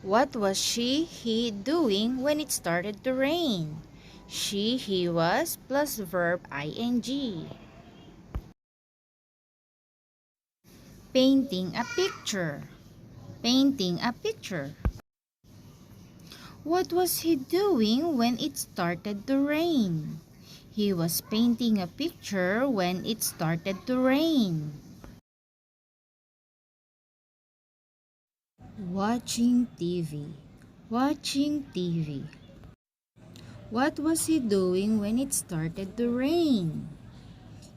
What was he doing when it started to rain? He was plus verb ing. Painting a picture. Painting a picture. What was he doing when it started to rain? He was painting a picture when it started to rain. Watching TV. Watching TV. What was he doing when it started to rain?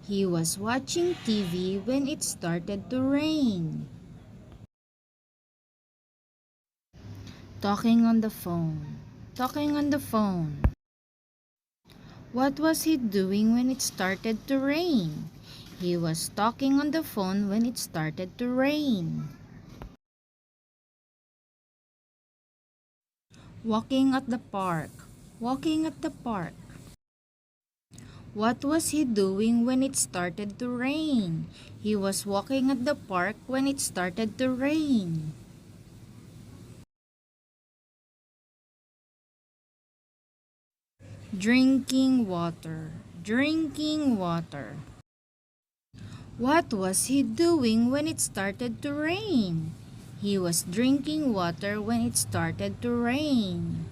He was watching TV when it started to rain. Talking on the phone. Talking on the phone. What was he doing when it started to rain? He was talking on the phone when it started to rain. Walking at the park. Walking at the park. What was he doing when it started to rain? He was walking at the park when it started to rain. Drinking water. Drinking water. What was he doing when it started to rain? He was drinking water when it started to rain.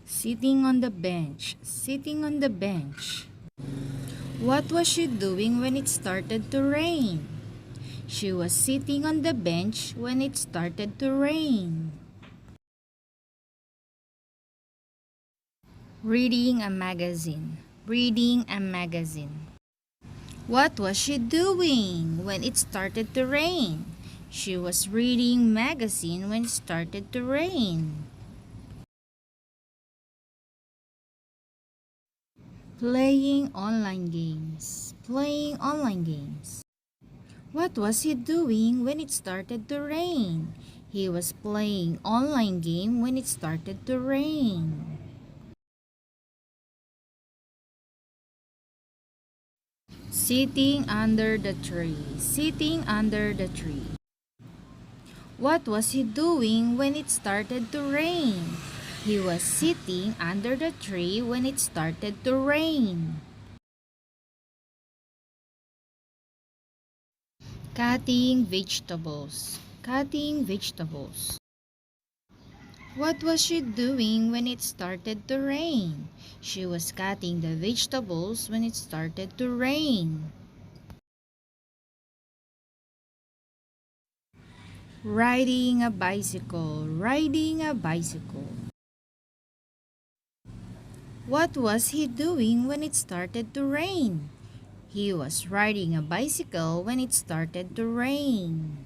Sitting on the bench. Sitting on the bench. What was she doing when it started to rain? She was sitting on the bench when it started to rain. Reading a magazine. Reading a magazine. What was she doing when it started to rain? She was reading magazine when it started to rain. Playing online games. Playing online games. What was he doing when it started to rain? He was playing online game when it started to rain. Sitting under the tree. Sitting under the tree. What was he doing when it started to rain? He was sitting under the tree when it started to rain. Cutting vegetables. Cutting vegetables. What was she doing when it started to rain? She was cutting the vegetables when it started to rain. Riding a bicycle. Riding a bicycle. What was he doing when it started to rain? He was riding a bicycle when it started to rain.